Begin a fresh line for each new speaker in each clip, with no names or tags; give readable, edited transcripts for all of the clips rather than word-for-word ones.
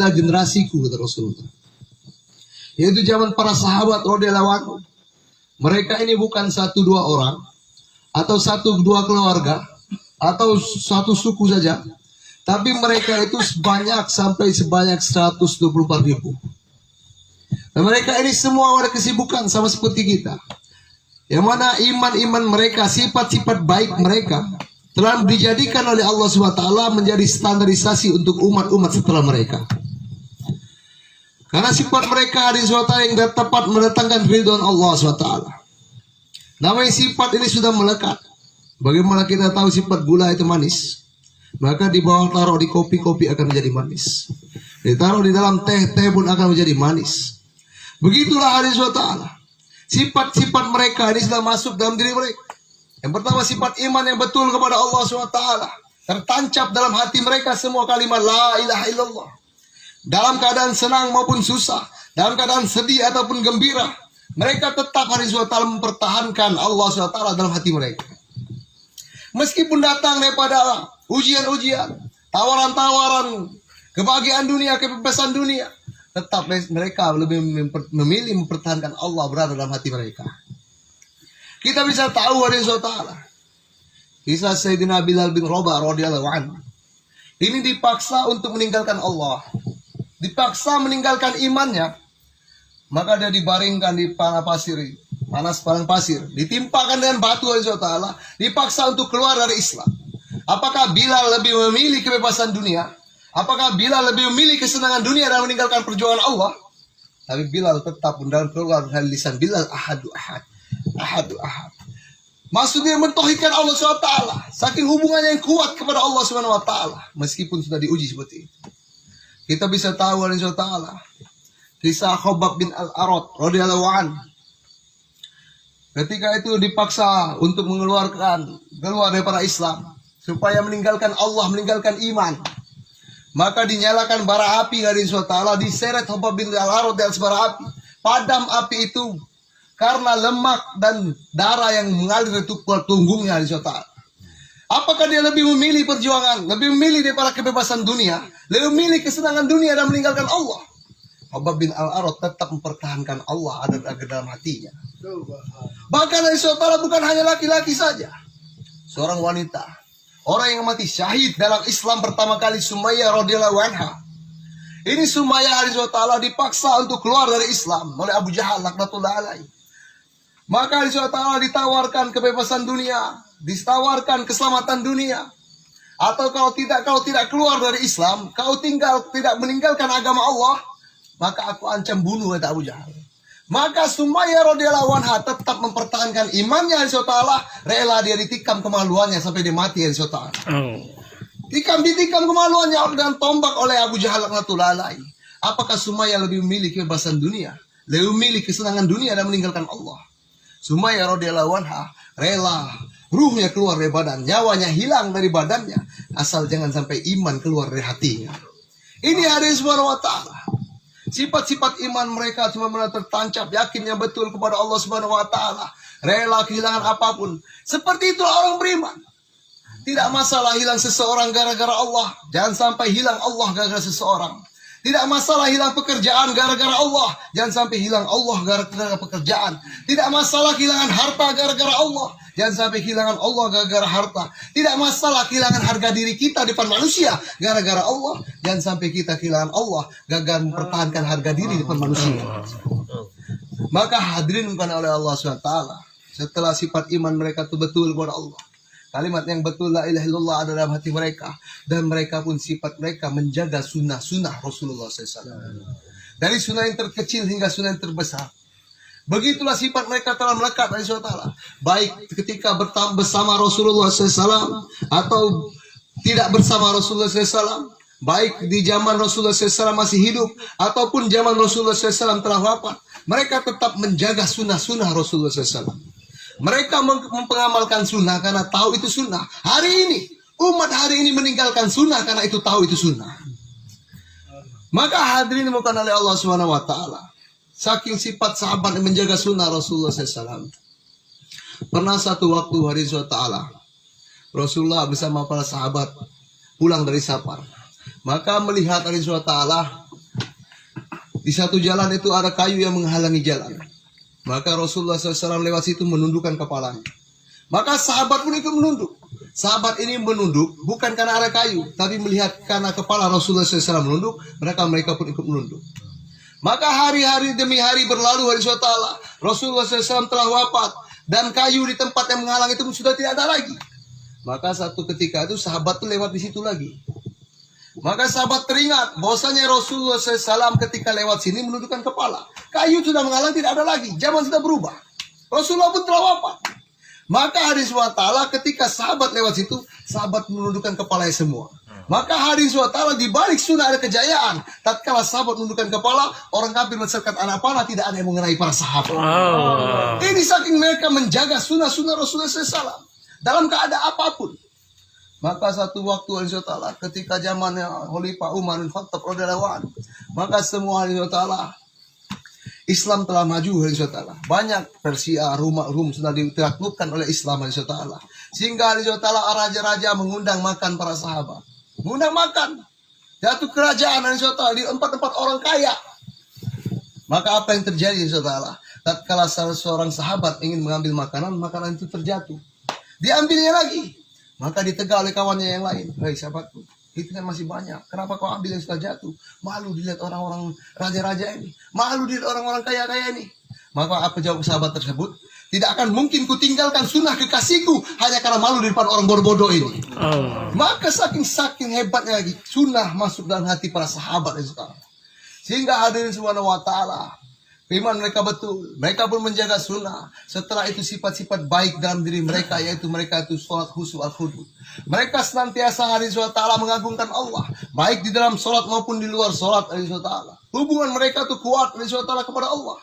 kita generasiku, kata Rasulullah. Yaitu zaman para sahabat radhiyallahu anhu. Mereka ini bukan 1-2 orang, atau 1-2 keluarga, atau satu suku saja. Tapi mereka itu sebanyak 124.000. Dan mereka ini semua ada kesibukan sama seperti kita. Yang mana iman-iman mereka, sifat-sifat baik mereka telah dijadikan oleh Allah SWT menjadi standarisasi untuk umat-umat setelah mereka. Karena sifat mereka hadis SWT yang tepat mendatangkan ridwan Allah SWT. Namanya sifat ini sudah melekat. Bagaimana kita tahu sifat gula itu manis? Maka di bawah taruh di kopi akan menjadi manis. Ditaruh di dalam teh pun akan menjadi manis. Begitulah hadis SWT. Sifat-sifat mereka ini sudah masuk dalam diri mereka. Yang pertama sifat iman yang betul kepada Allah SWT. Tertancap dalam hati mereka semua kalimat la ilaha illallah. Dalam keadaan senang maupun susah, dalam keadaan sedih ataupun gembira, mereka tetap hadis SWT mempertahankan Allah SWT dalam hati mereka. Meskipun datang daripada ujian-ujian, tawaran-tawaran, kebahagiaan dunia, kebebasan dunia, tetap mereka lebih memilih mempertahankan Allah berada dalam hati mereka. Kita bisa tahu hadis SWT. Kisah Sayyidina Bilal bin Rabah radhiyallahu anhu. Ini dipaksa untuk meninggalkan Allah. Dipaksa meninggalkan imannya. Maka dia dibaringkan di padang pasir, padang pasir. Ditimpakan dengan batu hadis SWT. Dipaksa untuk keluar dari Islam. Apakah Bilal lebih memilih kebebasan dunia? Apakah Bilal lebih memilih kesenangan dunia dan meninggalkan perjuangan Allah? Tapi Bilal tetap mendalam keluar dari lisan Bilal ahadu ahad. Ahadu ahad. Maksudnya mentauhidkan Allah SWT. Saking hubungannya yang kuat kepada Allah SWT. Meskipun sudah diuji seperti itu. Kita bisa tahu Allah SWT. Kisah Khabbab bin Al-Arat radhiyallahu anhu. Ketika itu dipaksa untuk keluar daripada Islam. Supaya meninggalkan Allah, meninggalkan iman. Maka dinyalakan bara api dari Allah. Diseret Khabbab bin Al-Arat di atas bara api. Padam api itu karena lemak dan darah yang mengalir itu keluar punggungnya di Allah. Apakah dia lebih memilih perjuangan, lebih memilih daripada kebebasan dunia, lebih memilih kesenangan dunia dan meninggalkan Allah? Khabbab bin Al-Arat tetap mempertahankan Allah ada dalam hatinya. Bahkan dari Allah bukan hanya laki-laki saja, seorang wanita, orang yang mati syahid dalam Islam pertama kali, Sumayyah radhiyallahu anha. Ini Sumayyah Allah dipaksa untuk keluar dari Islam oleh Abu Jahal laknatullah alaihi. Maka Allah ditawarkan kebebasan dunia, ditawarkan keselamatan dunia. Atau kalau tidak keluar dari Islam, kau tidak meninggalkan agama Allah, maka aku ancam bunuh, kata Abu Jahal. Maka Sumayyah radhiyallahu anha tetap mempertahankan imannya Allah, rela dia ditikam kemaluannya sampai dia mati Allah. Ditikam kemaluannya dengan tombak oleh Abu Jahal laknatullah alaihi. Apakah Sumayyah lebih memilih kebebasan dunia, lebih memilih kesenangan dunia dan meninggalkan Allah? Sumayyah radhiyallahu anha rela ruhnya keluar dari badan, nyawanya hilang dari badannya, asal jangan sampai iman keluar dari hatinya. Ini hadis Subhanahu wa ta'ala. Sifat-sifat iman mereka cuma tertancap, yakinnya betul kepada Allah Subhanahu wa ta'ala, rela kehilangan apapun. Seperti itulah orang beriman. Tidak masalah hilang seseorang gara-gara Allah, jangan sampai hilang Allah gara-gara seseorang. Tidak masalah hilang pekerjaan gara-gara Allah, jangan sampai hilang Allah gara-gara pekerjaan. Tidak masalah kehilangan harta gara-gara Allah, jangan sampai kehilangan Allah gara-gara harta. Tidak masalah kehilangan harga diri kita di depan manusia gara-gara Allah, jangan sampai kita kehilangan Allah gagal mempertahankan harga diri di depan manusia. Maka hadirin bukan oleh Allah SWT. Setelah sifat iman mereka itu betul kepada Allah, kalimat yang betul la ilaha illallah ada dalam hati mereka, dan mereka pun sifat mereka menjaga sunnah-sunnah Rasulullah SAW. Dari sunnah yang terkecil hingga sunnah yang terbesar. Begitulah sifat mereka telah melekat dari Allah. Baik ketika bersama Rasulullah SAW atau tidak bersama Rasulullah SAW. Baik di zaman Rasulullah SAW masih hidup ataupun zaman Rasulullah SAW telah wafat. Mereka tetap menjaga sunnah-sunnah Rasulullah SAW. Mereka mengamalkan sunnah karena tahu itu sunnah. Hari ini, umat hari ini meninggalkan sunnah karena itu tahu itu sunnah. Maka hadirin bukan oleh Allah SWT. Saking sifat sahabat yang menjaga sunnah Rasulullah SAW. Pernah satu waktu hari SWT, Rasulullah bersama para sahabat pulang dari safar. Maka melihat hari SWT Di satu jalan itu ada kayu yang menghalangi jalan. Maka Rasulullah SAW lewat situ menundukkan kepalanya. Maka sahabat pun ikut menunduk. Sahabat ini menunduk bukan karena ada kayu, tapi melihat karena kepala Rasulullah SAW menunduk, mereka pun ikut menunduk. Maka hari-hari demi hari berlalu, hari SWT, Rasulullah SAW telah wafat, dan kayu di tempat yang menghalang itu sudah tidak ada lagi. Maka satu ketika itu sahabat itu lewat di situ lagi. Maka sahabat teringat bahwasanya Rasulullah SAW ketika lewat sini menundukkan kepala. Kayu sudah menghalang, tidak ada lagi. Zaman sudah berubah. Rasulullah pun telah wafat. Maka hari SWT ketika sahabat lewat situ, sahabat menundukkan kepalanya semua. Maka hari SWT di balik sunnah ada kejayaan. Tatkala sahabat menundukkan kepala, orang kafir menserkat anak panah, tidak ada yang mengenai para sahabat. Ini saking mereka menjaga sunnah-sunnah Rasulullah SAW dalam keadaan apapun. Maka satu waktu hari SWT ketika zamannya Khalifah Umar bin Khattab radhiyallahu anhu, maka semua hari SWT Islam telah maju hari SWT. Banyak Persia, Rum sudah ditaklukkan oleh Islam hari SWT. Sehingga hari SWT raja-raja mengundang makan para sahabat. Mengundang makan. Jatuh kerajaan hari SWT di tempat-tempat orang kaya. Maka apa yang terjadi hari SWT? Tatkala salah seorang sahabat ingin mengambil makanan, makanan itu terjatuh. Diambilnya lagi. Maka ditegur oleh kawannya yang lain. Hei sahabatku, itu kan masih banyak. Kenapa kau ambil yang sudah jatuh? Malu dilihat orang-orang raja-raja ini. Malu dilihat orang-orang kaya-kaya ini. Maka apa jawab sahabat tersebut? Tidak akan mungkin ku tinggalkan sunnah kekasihku hanya karena malu di depan orang bodoh ini. Maka saking hebatnya lagi sunnah masuk dalam hati para sahabat itu. Sehingga hadirin subhanahu wa ta'ala, iman mereka betul. Mereka pun menjaga sunnah. Setelah itu sifat-sifat baik dalam diri mereka, yaitu mereka itu sholat khusyuk al-khudud. Mereka senantiasa hari SWT mengagungkan Allah, baik di dalam sholat maupun di luar sholat hari SWT. Hubungan mereka itu kuat hari SWT kepada Allah.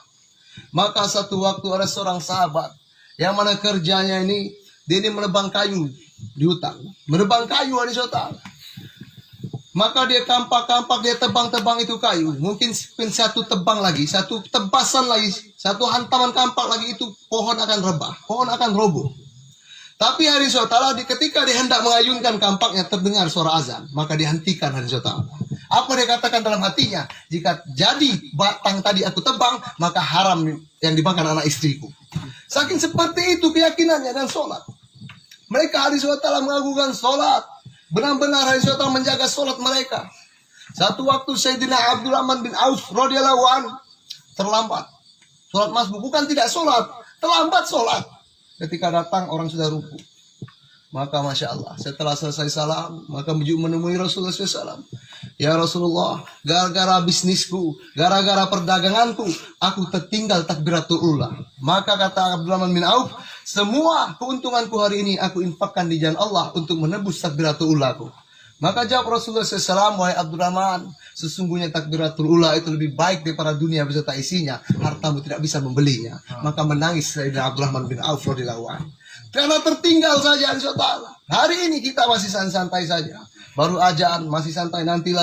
Maka satu waktu ada seorang sahabat yang mana kerjanya ini, dia ini menebang kayu di hutan. Menebang kayu hari SWT. Maka dia kampak-kampak, dia tebang-tebang itu kayu. Mungkin satu tebang lagi, satu tebasan lagi, satu hantaman kampak lagi, itu pohon akan rebah, pohon akan roboh. Tapi hari SWT ketika dia hendak mengayunkan kampaknya, terdengar suara azan. Maka dihentikan hari SWT. Apa dia katakan dalam hatinya? Jika jadi batang tadi aku tebang, maka haram yang dimakan anak istriku. Saking seperti itu keyakinannya dan sholat. Mereka hari SWT mengagungkan sholat. Benar-benar hari SWT menjaga sholat mereka. Satu waktu Sayyidina Abdurrahman bin Auf radhiyallahu anhu terlambat sholat masbuk, bukan tidak sholat, terlambat sholat. Ketika datang orang sudah ruku. Maka Masya Allah, setelah selesai salam, maka menemui Rasulullah SAW. Ya Rasulullah, gara-gara bisnisku, gara-gara perdaganganku, aku tertinggal takbiratul ula. Maka kata Abdurrahman bin Auf, semua keuntunganku hari ini aku infakkan di jalan Allah untuk menebus takbiratul ulaku. Maka jawab Rasulullah SAW, wahai Abdurrahman, sesungguhnya takbiratul ula itu lebih baik daripada dunia beserta isinya. Hartamu tidak bisa membelinya. Maka menangis Sayyidina Abdurrahman bin Auf radhiyallahu anhu. Karena tertinggal saja insyaAllah. Hari ini kita masih santai saja. Baru ajaan, masih santai, nanti.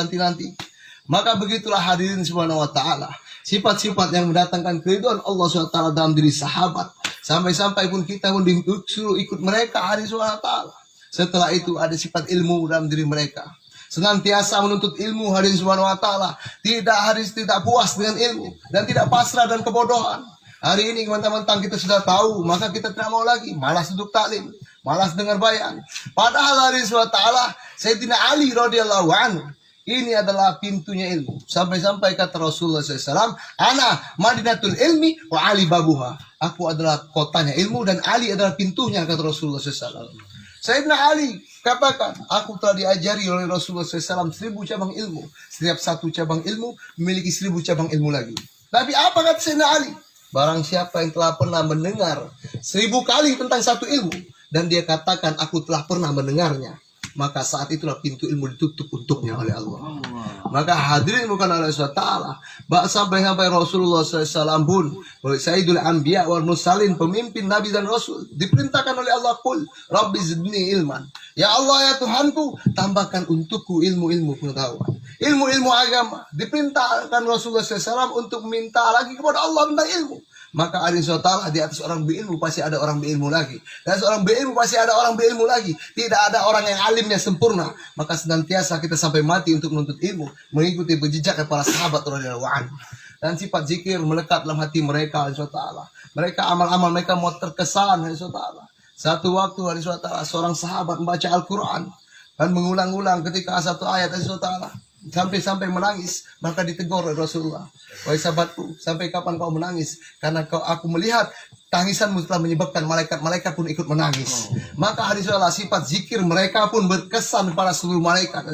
Maka begitulah hadirin subhanahu wa ta'ala. Sifat-sifat yang mendatangkan keridhaan Allah SWT dalam diri sahabat. Sampai-sampai pun kita pun disuruh ikut mereka hari subhanahu wa ta'ala. Setelah itu ada sifat ilmu dalam diri mereka. Senantiasa menuntut ilmu hadirin subhanahu wa ta'ala. Tidak puas dengan ilmu. Dan tidak pasrah dan kebodohan. Hari ini mentang-mentang kita sudah tahu, maka kita tidak mau lagi. Malas duduk taklim, malas dengar bayan. Padahal hari SWT, Sayyidina Ali radhiyallahu anhu, ini adalah pintunya ilmu. Sampai-sampai kata Rasulullah SAW, Ana madinatul ilmi wa Ali babuha. Aku adalah kotanya ilmu dan Ali adalah pintunya, kata Rasulullah SAW. Sayyidina Ali katakan, aku telah diajari oleh Rasulullah SAW 1000 cabang ilmu. Setiap satu cabang ilmu memiliki 1000 cabang ilmu lagi. Tapi apa kata Sayyidina Ali? Barang siapa yang telah pernah mendengar 1000 kali tentang satu ilmu, dan dia katakan aku telah pernah mendengarnya, maka saat itulah pintu ilmu ditutup untuknya oleh Allah. Maka hadirin bukan Allah SWT, sampai Rasulullah SAW pun, Sayyidul Anbiya wal Mursalin, pemimpin Nabi dan Rasul, diperintahkan oleh Allah, Qul Rabbi zidni ilman. Ya Allah, ya Tuhanku, tambahkan untukku ilmu-ilmu pengetahuan, ilmu-ilmu agama. Diperintahkan Rasulullah SAW untuk minta lagi kepada Allah tentang ilmu. Maka hari SWT di atas orang berilmu pasti ada orang berilmu lagi. Dan seorang berilmu pasti ada orang berilmu lagi. Tidak ada orang yang alimnya sempurna. Maka senantiasa kita sampai mati untuk menuntut ilmu, mengikuti jejak para sahabat radhiyallahu anhu. dan sifat zikir melekat dalam hati mereka, SWT. Mereka amal-amal mereka mau terkesan, SWT. Satu waktu, SWT, seorang sahabat membaca Al-Quran dan mengulang-ulang ketika satu ayat, SWT, sampai-sampai menangis. Maka ditegur oleh Rasulullah, wahai sahabatku, sampai kapan kau menangis? Karena aku melihat tangisanmu telah menyebabkan malaikat-malaikat pun ikut menangis. Maka hadis Allah, sifat zikir mereka pun berkesan pada seluruh malaikat.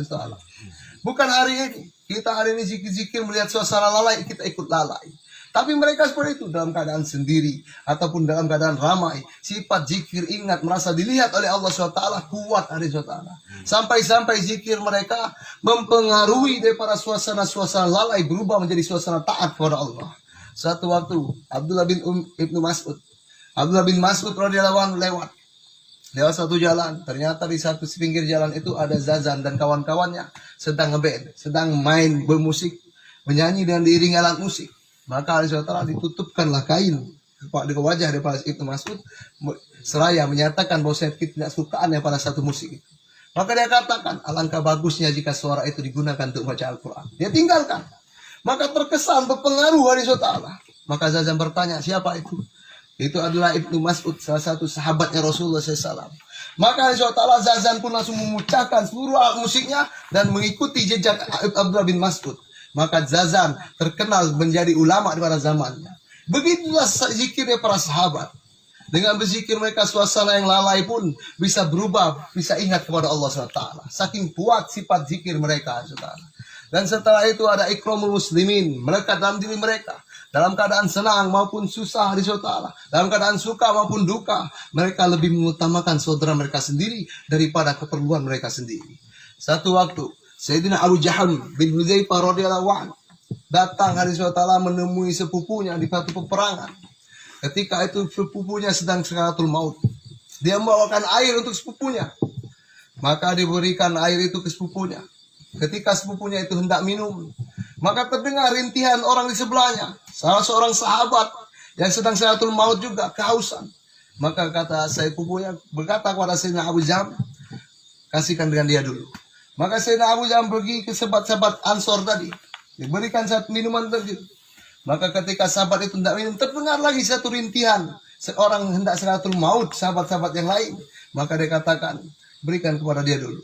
Bukan hari ini. Kita hari ini zikir-zikir melihat suasana lalai, kita ikut lalai. Tapi mereka seperti itu dalam keadaan sendiri ataupun dalam keadaan ramai. Sifat zikir, ingat, merasa dilihat oleh Allah SWT kuat hari SWT. Sampai-sampai zikir mereka mempengaruhi daripada suasana-suasana lalai berubah menjadi suasana taat kepada Allah. Satu waktu Abdullah bin Abdullah bin Mas'ud radhiyallahu anhu lewat satu jalan. Ternyata di satu pinggir jalan itu ada Zazan dan kawan-kawannya sedang ngeband, sedang main bermusik, menyanyi dengan diiringi alat musik. Maka Allah ditutupkanlah kain di wajah daripada Ibnu Mas'ud, seraya menyatakan bahwa saya tidak sukaannya pada satu musik itu. Maka dia katakan, alangkah bagusnya jika suara itu digunakan untuk baca Al-Quran. Dia tinggalkan. Maka terkesan berpengaruh hari Allah. Maka Zazan bertanya, siapa itu? Itu adalah Ibnu Mas'ud, salah satu sahabatnya Rasulullah SAW. Maka Allah Zazan pun langsung memucahkan seluruh alat musiknya dan mengikuti jejak Abdullah bin Mas'ud. Maka Zazan terkenal menjadi ulama pada zamannya. Begitulah zikirnya para sahabat. Dengan berzikir mereka, suasana yang lalai pun bisa berubah, bisa ingat kepada Allah SWT. Saking kuat sifat zikir mereka. Dan setelah itu ada ikramul muslimin, melekat dalam diri mereka. Dalam keadaan senang maupun susah di Allah. Dalam keadaan suka maupun duka. Mereka lebih mengutamakan saudara mereka sendiri daripada keperluan mereka sendiri. Satu waktu, Sayyidina Abu Jahal bin Hudzaifah radhiyallahu anhu datang hari Allah menemui sepupunya di satu peperangan. Ketika itu sepupunya sedang sakaratul maut. Dia membawakan air untuk sepupunya. Maka diberikan air itu ke sepupunya. Ketika sepupunya itu hendak minum, maka terdengar rintihan orang di sebelahnya. Salah seorang sahabat yang sedang sakaratul maut juga kehausan. Maka kata sepupunya berkata kepada Sayyidina Abu Jahal, kasihkan dengan dia dulu. Maka Sayyidina Abu Jahal pergi ke sahabat-sahabat Ansor tadi, diberikan satu minuman tadi. Maka ketika sahabat itu hendak minum, terdengar lagi satu rintihan. Seorang hendak sakaratul maut, sahabat-sahabat yang lain. Maka dia katakan, berikan kepada dia dulu.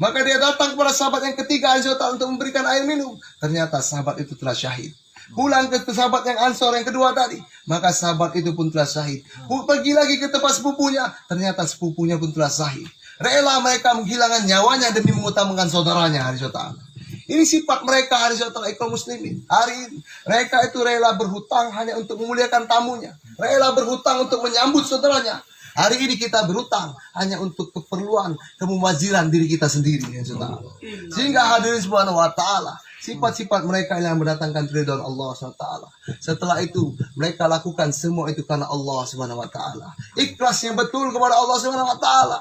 Maka dia datang kepada sahabat yang ketiga untuk memberikan air minum. Ternyata sahabat itu telah syahid. Pulang ke sahabat yang Ansor yang kedua tadi. Maka sahabat itu pun telah syahid. Pergi lagi ke tempat sepupunya. Ternyata sepupunya pun telah syahid. Rela mereka menghilangkan nyawanya demi mengutamakan saudaranya hari Allah. Ini sifat mereka hari Allah kaum muslimin. Hari ini mereka itu rela berhutang hanya untuk memuliakan tamunya. Rela berhutang untuk menyambut saudaranya. Hari ini kita berhutang hanya untuk keperluan kemumaziran diri kita sendiri. Sehingga hadirin subhanahu wa ta'ala, sifat-sifat mereka yang mendatangkan ridha Allah SWT. Setelah itu mereka lakukan semua itu karena Allah Subhanahu wa ta'ala. Ikhlas yang betul kepada Allah Subhanahu wa ta'ala.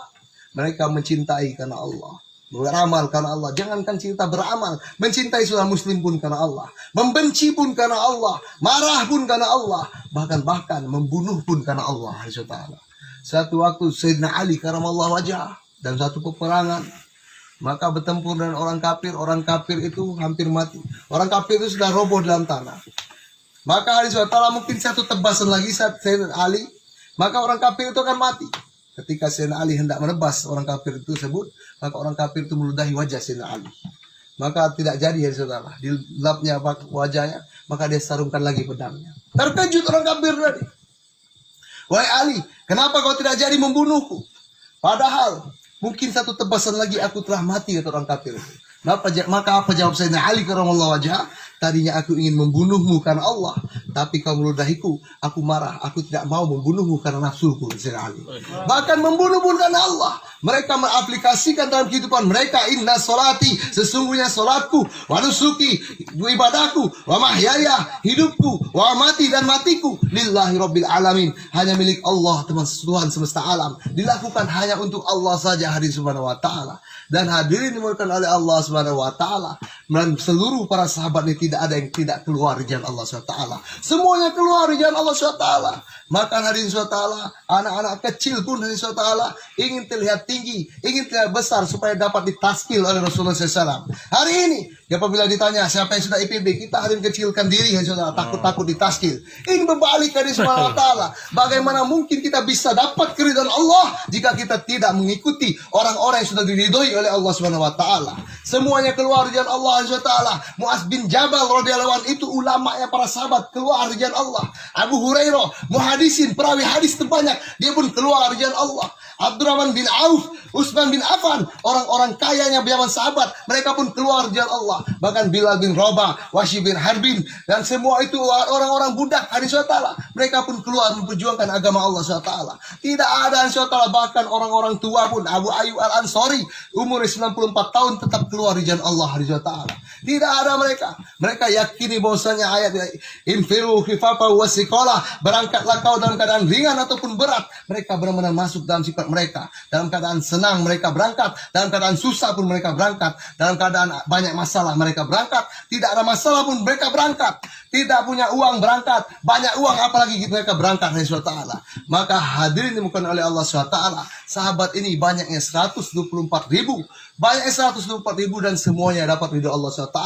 Mereka mencintai karena Allah, beramal karena Allah. Jangankan cinta beramal, mencintai seorang muslim pun karena Allah, membenci pun karena Allah, marah pun karena Allah, bahkan membunuh pun karena Allah. Satu waktu Sayyidina Ali karamallahu wajah dalam satu peperangan, maka bertempur dengan orang kafir. Orang kafir itu hampir mati. Orang kafir itu sudah roboh dalam tanah. Maka hari SWT mungkin satu tebasan lagi saat Sayyidina Ali, maka orang kafir itu akan mati. Ketika Sayyidina Ali hendak menebas orang kafir itu tersebut, maka orang kafir itu meludahi wajah Sayyidina Ali. Maka tidak jadi ya saudara, dilapnya wajahnya, maka dia sarungkan lagi pedangnya. Terkejut orang kafir tadi. Wahai Ali, kenapa kau tidak jadi membunuhku? Padahal mungkin satu tebasan lagi aku telah mati, kata orang kafir. Maka apa jawab Sayyidina Ali karamallahu wajhah? Tadinya aku ingin membunuhmu karena Allah, tapi kau meludahiku, aku marah, aku tidak mau membunuhmu karena nafsuku. Sayyidina Ali bahkan membunuh pun karena Allah. Mereka mengaplikasikan dalam kehidupan mereka, inna solati, sesungguhnya solatku, wa nusuki, ibadahku, wa mahyaya, hidupku, wa mati dan matiku, lillahi rabbil alamin, hanya milik Allah, Tuhan semesta alam, dilakukan hanya untuk Allah saja. Hadirin subhanahu wa ta'ala, dan hadirin dimulakan oleh Allah subhanahu wa ta'ala, dan seluruh para sahabat ini tidak ada yang tidak keluar dari jalan Allah subhanahu wa ta'ala. Semuanya keluar di jalan Allah SWT. Maka hadirin SWT, anak-anak kecil pun hadirin SWT ingin terlihat tinggi, ingin terlihat besar supaya dapat ditaskil oleh Rasulullah SAW. Hari ini, apabila ditanya siapa yang sudah IPB, kita hadirin kecilkan diri hadirin SAW, takut-takut ditaskil. Ini berbalik hadirin SWT. Bagaimana mungkin kita bisa dapat keridhaan Allah jika kita tidak mengikuti orang-orang yang sudah diridhoi oleh Allah SWT. Semuanya keluar di jalan Allah SWT. Muaz bin Jabal radhiyallahu anhu itu ulamanya para sahabat keluar di jalan Allah. Abu Hurairah muhadisin, perawi hadis terbanyak, dia pun keluar di jalan Allah. Abdurrahman bin Auf, Utsman bin Affan, orang-orang kayanya zaman sahabat, mereka pun keluar di jalan Allah. Bahkan Bilal bin Rabah, Wahsy bin Harbin, dan semua itu orang-orang budak hadis Allah, mereka pun keluar memperjuangkan agama Allah SWT. Tidak ada SWT, bahkan orang-orang tua pun, Abu Ayyub Al-Ansari umur 94 tahun tetap keluar di jalan Allah hadis Allah. Tidak ada mereka. Mereka yakini bahwasanya ayat infiru khifafa wasiqala, berangkatlah kau dalam keadaan ringan ataupun berat. Mereka benar-benar masuk dalam sifat mereka. Dalam keadaan senang mereka berangkat, dalam keadaan susah pun mereka berangkat, dalam keadaan banyak masalah mereka berangkat, tidak ada masalah pun mereka berangkat. Tidak punya uang berangkat, banyak uang apalagi mereka berangkat dari SWT. Maka hadirin dimulakan oleh Allah SWT, sahabat ini banyaknya 124.000, banyaknya 124.000, dan semuanya dapat ridho Allah SWT.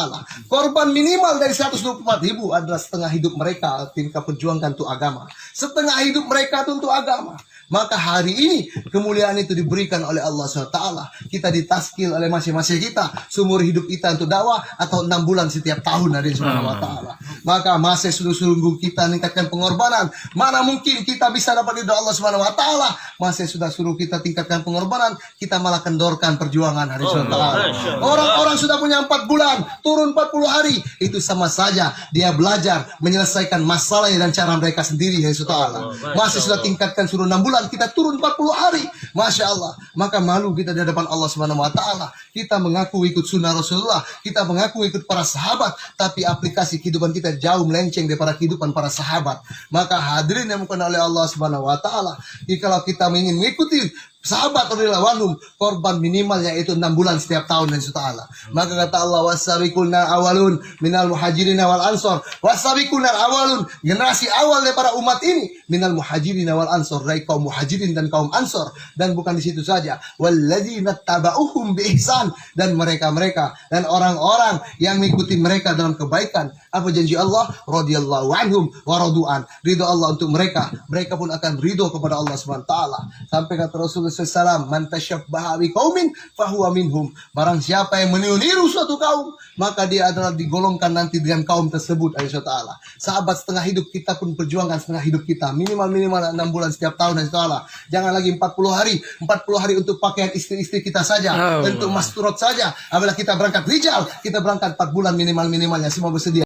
Korban minimal dari 124.000 adalah setengah hidup mereka ketika perjuangkan untuk agama, setengah hidup mereka untuk agama. Maka hari ini kemuliaan itu diberikan oleh Allah SWT. Kita ditaskil oleh masing-masing kita seumur hidup kita untuk dakwah, atau 6 bulan setiap tahun dari Subhanahu wa Ta'ala. Maka masih sungguh-sungguh kita meningkatkan pengorbanan. Mana mungkin kita bisa dapat ridho Allah Subhanahu wa Ta'ala, masih sudah suruh kita tingkatkan pengorbanan, kita malah kendorkan perjuangan hari Subhanahu wa Ta'ala. Orang-orang sudah punya 4 bulan, turun 40 hari, itu sama saja dia belajar menyelesaikan masalahnya dan cara mereka sendiri hari Subhanahu wa Ta'ala. Masih sudah tingkatkan suruh 6 bulan, kita turun 40 hari. Masya Allah. Maka malu kita di hadapan Allah Subhanahu wa Ta'ala. Kita mengaku ikut sunnah Rasulullah, kita mengaku ikut para sahabat, tapi aplikasi kehidupan kita jauh melenceng daripada kehidupan para sahabat. Maka hadirin yang dimuliakan oleh Allah Subhanahu wa Ta'ala, kalau kita ingin mengikuti sahabat radhiyallahu anhum, korban minimalnya itu 6 bulan setiap tahun dari Allah. Maka kata Allah, wasabiquna awalun minal muhajirin wal ansor, wasabiquna awalun, generasi awal daripada umat ini, minal muhajirin wal ansor, dari kaum muhajirin dan kaum ansor. Dan bukan di situ saja, walladzina tabauhum bi ihsan, dan mereka-mereka dan orang-orang yang mengikuti mereka dalam kebaikan. Apa janji Allah? Radhiyallahu anhum wa radu'an, ridho Allah untuk mereka, mereka pun akan ridho kepada Allah Subhanahu wa Ta'ala. Sampai kata Rasulullah SAW, man tasyabbaha biqaumin fahuwa minhum, barang siapa yang meniru suatu kaum, maka dia adalah digolongkan nanti dengan kaum tersebut. Allah. Sahabat, setengah hidup kita pun perjuangkan setengah hidup kita, minimal 6 bulan setiap tahun. Allah. Jangan lagi 40 hari untuk pakaian istri-istri kita saja, untuk masturot saja. Apabila kita berangkat rijal, kita berangkat 4 bulan minimalnya, semua bersedia.